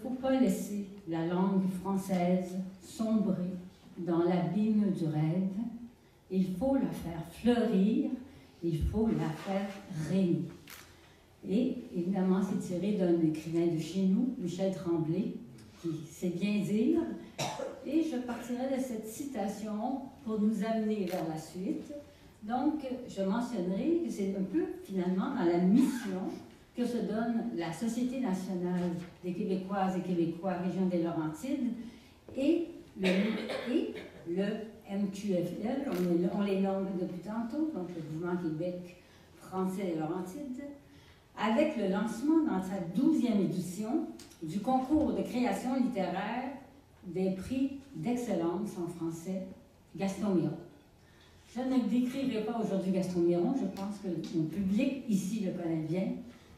faut pas laisser la langue française sombrer dans l'abîme du rêve. Il faut la faire fleurir, il faut la faire régner. Et évidemment, c'est tiré d'un écrivain de chez nous, Michel Tremblay, qui sait bien dire. Et je partirai de cette citation pour nous amener vers la suite. Donc, je mentionnerai que c'est un peu, finalement, dans la mission que se donne la Société nationale des Québécoises et Québécois Région des Laurentides et le MQFL, on les nomme depuis tantôt, donc le Mouvement Québec français des Laurentides, avec le lancement dans sa 12e édition du concours de création littéraire des prix d'excellence en français Gaston Miron. Je ne décrirai pas aujourd'hui Gaston Miron, je pense que mon public ici le connaît bien,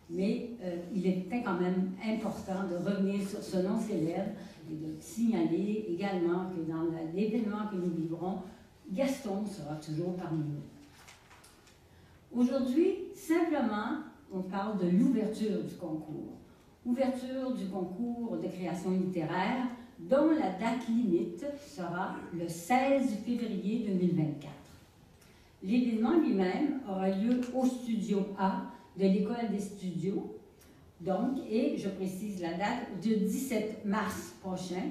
mais il était quand même important de revenir sur ce nom célèbre et de signaler également que dans l'événement que nous vivrons, Gaston sera toujours parmi nous. Aujourd'hui, simplement, on parle de l'ouverture du concours. Ouverture du concours de création littéraire dont la date limite sera le 16 février 2024. L'événement lui-même aura lieu au Studio A de l'École des studios, donc, et je précise la date, de 17 mars prochain.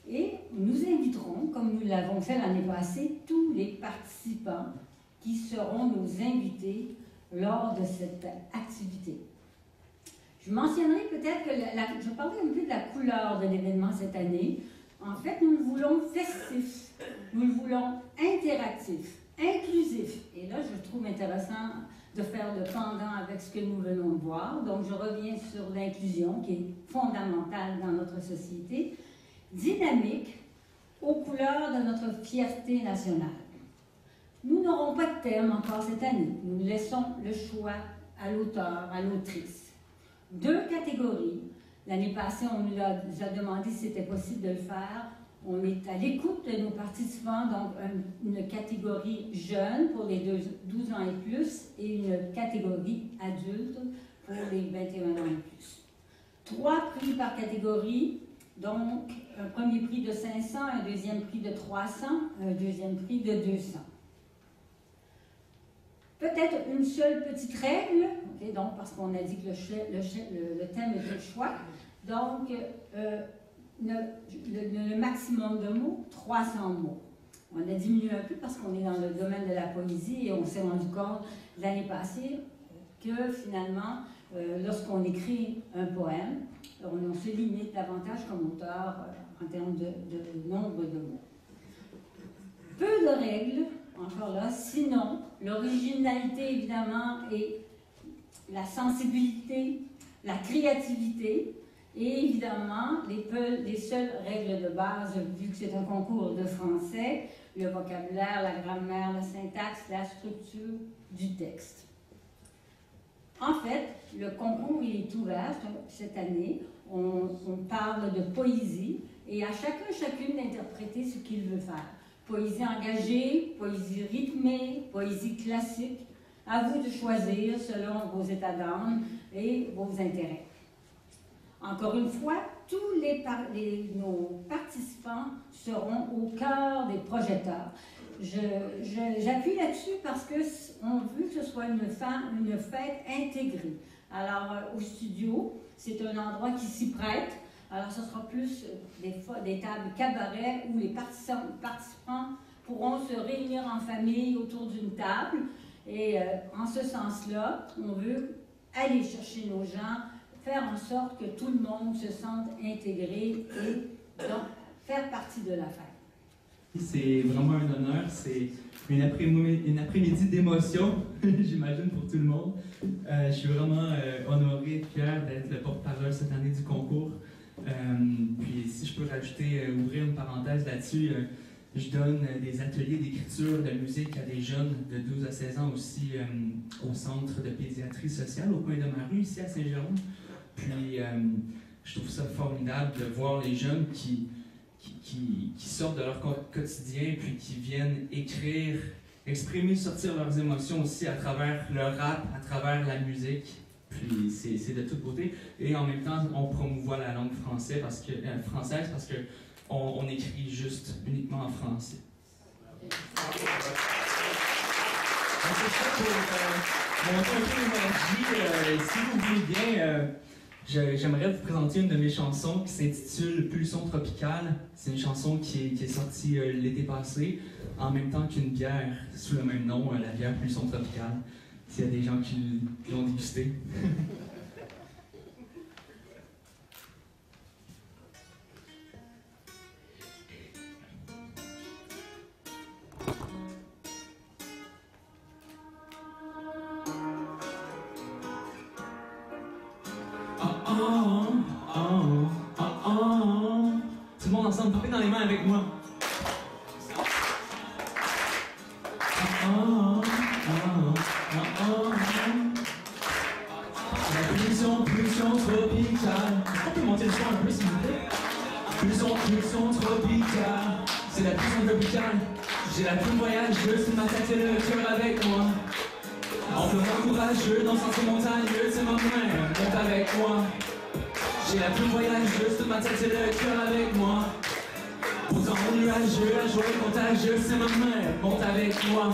Et nous inviterons, comme nous l'avons fait l'année passée, tous les participants qui seront nos invités lors de cette activité. Je mentionnerai peut-être que je parlais un peu de la couleur de l'événement cette année. En fait, nous le voulons festif, nous le voulons interactif, inclusif. Et là, je trouve intéressant de faire le pendant avec ce que nous venons de voir. Donc, je reviens sur l'inclusion qui est fondamentale dans notre société, dynamique, aux couleurs de notre fierté nationale. Nous n'aurons pas de thème encore cette année. Nous laissons le choix à l'auteur, à l'autrice. 2 catégories. L'année passée, on nous a demandé si c'était possible de le faire. On est à l'écoute de nos participants, donc une catégorie jeune pour les 12 ans et plus et une catégorie adulte pour les 21 ans et plus. 3 prix par catégorie, donc un premier prix de 500, un deuxième prix de 300, un deuxième prix de 200. Peut-être une seule petite règle, okay, donc parce qu'on a dit que le thème était le choix, donc le maximum de mots, 300 mots. On a diminué un peu parce qu'on est dans le domaine de la poésie et on s'est rendu compte l'année passée que finalement, lorsqu'on écrit un poème, on se limite davantage comme auteur en termes de nombre de mots. Peu de règles, encore là, sinon l'originalité évidemment et la sensibilité, la créativité et évidemment les seules règles de base, vu que c'est un concours de français, le vocabulaire, la grammaire, la syntaxe, la structure du texte. En fait, le concours il est ouvert cette année, on parle de poésie et à chacune d'interpréter ce qu'il veut faire. Poésie engagée, poésie rythmée, poésie classique. À vous de choisir selon vos états d'âme et vos intérêts. Encore une fois, tous nos participants seront au cœur des projecteurs. J'appuie là-dessus parce qu'on veut que ce soit une fête intégrée. Alors, au studio, c'est un endroit qui s'y prête. Alors, ce sera plus des tables cabaret où les participants pourront se réunir en famille autour d'une table. Et en ce sens-là, on veut aller chercher nos gens, faire en sorte que tout le monde se sente intégré et donc faire partie de la fête. C'est vraiment un honneur. C'est une après-midi d'émotion, j'imagine, pour tout le monde. Je suis vraiment honoré et fier d'être le porte-parole cette année du concours. Puis si je peux rajouter, ouvrir une parenthèse là-dessus, je donne des ateliers d'écriture, de musique à des jeunes de 12 à 16 ans aussi au centre de pédiatrie sociale au coin de ma rue, ici à Saint-Jérôme. Puis je trouve ça formidable de voir les jeunes qui sortent de leur quotidien puis qui viennent écrire, exprimer, sortir leurs émotions aussi à travers le rap, à travers la musique. Puis c'est de toute beauté. Et en même temps, on promouvoit la langue française. française parce que on écrit juste uniquement en français. C'est ça pour montrer un peu l'énergie. Si vous voulez bien, j'aimerais vous présenter une de mes chansons qui s'intitule Pulsion tropicale. C'est une chanson qui est sortie l'été passé, en même temps qu'une bière sous le même nom, la bière Pulsion tropicale. S'il y a des gens qui l'ont dégusté. Tout le monde ensemble, tapez dans les mains avec moi. La pulsion tropicale. On peut monter le son un peu s'il vous plaît. Pulsion tropicale. C'est la pulsion tropicale. J'ai la plume voyageuse, c'est ma tête et le cœur avec moi. En pleurant courageux, dans le sentier montagneux, c'est ma main, monte avec moi. J'ai la plume voyageuse, toute ma tête et le cœur avec moi. Pourtant nuageux, la joie est contagieuse, c'est ma main, monte avec moi.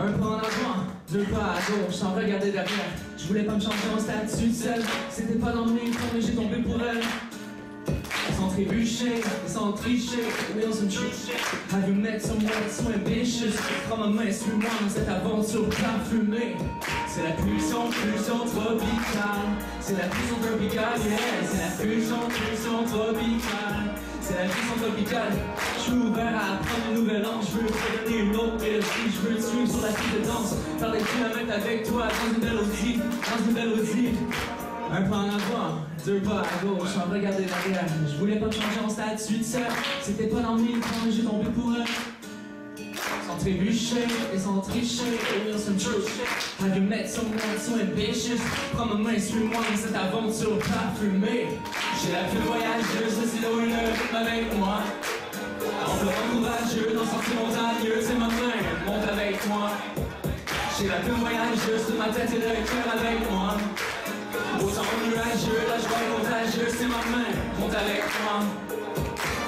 Un pas en avant, deux pas à gauche, sans regarder derrière. Je voulais pas me changer en statut de sel, c'était pas dans mes plans, mais j'ai tombé pour elle. Sans trébucher, sans tricher, wheels and trees. Have you met someone so ambitious? Prends ma main, suis-moi dans cette aventure parfumée. C'est la pulsion tropicale. C'est la pulsion tropicale, yeah. C'est la pulsion tropicale. C'est la pulsion tropicale. Je suis ouvert à apprendre une nouvelle langue. Je veux te donner une autre mélodie. Je veux te suivre sur la piste de danse. Faire des kilomètres avec toi dans une mélodie. Un pas en avant, deux pas à gauche, sans regarder derrière. Je voulais pas me changer en statut de sœur. C'était pas dans mes plans, j'ai tombé pour elle. Sans trébucher et sans tricher, real some truth. Have you met someone so ambitious? Prends ma main, suis-moi dans cette aventure parfumée. J'ai la plume voyageuse, le stylo et le rythme avec moi. En pleurant courageux, dans le sentier montagneux, c'est ma main, monte avec moi. J'ai la plume voyageuse, toute ma tête et le cœur avec moi. Au temps nuageux, la joie est contagieuse, c'est ma main, monte avec moi.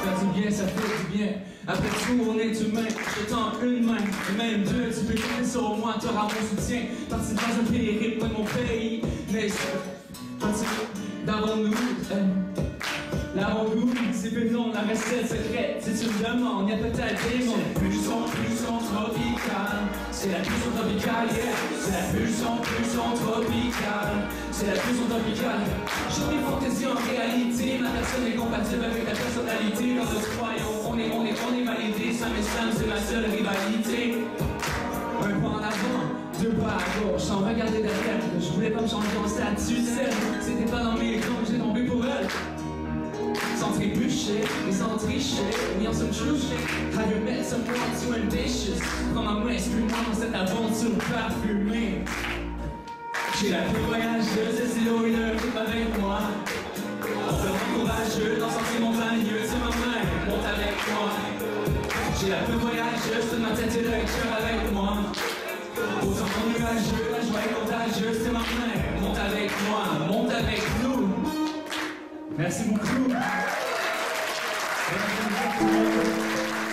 Faire du bien, ça fait du bien. Après tout, on est humain. Je tends une main, et même deux. Tu peux compter sur moi, t'auras mon soutien. Parti dans un périple de mon pays. Mais parti d'avant-nous. L'avant-goût, c'est plus long, la recette secrète. Si tu me demandes, y'a peut-être des mots. Pulsion tropicale. C'est la pulsion tropicale, yeah. C'est la pulsion tropicale. C'est la pulsion tropicale. J'ai des fantaisies en réalité. Ma personne est compatible avec ta personnalité. Dans notre royaume, on est validé. Sam et Sam, c'est ma seule rivalité. Un pas en avant, deux pas à gauche, sans regarder derrière. Je voulais pas me changer en statut de sel. C'était pas dans mes plans, j'ai tombé pour elle. Sans trébucher et sans tricher, we on some true shit. Have you met someone so ambitious? Prends ma main, suis-moi dans cette aventure parfumée. J'ai la plume voyageuse, le stylo et le rythme avec moi. En pleurant courageux, dans le sentier montagneux, c'est ma main, monte avec moi. J'ai la plume voyageuse, toute ma tête et le cœur avec moi. Au temps nuageux, la joie est contagieuse, c'est ma main, monte avec moi, monte avec nous. Merci beaucoup. Merci beaucoup.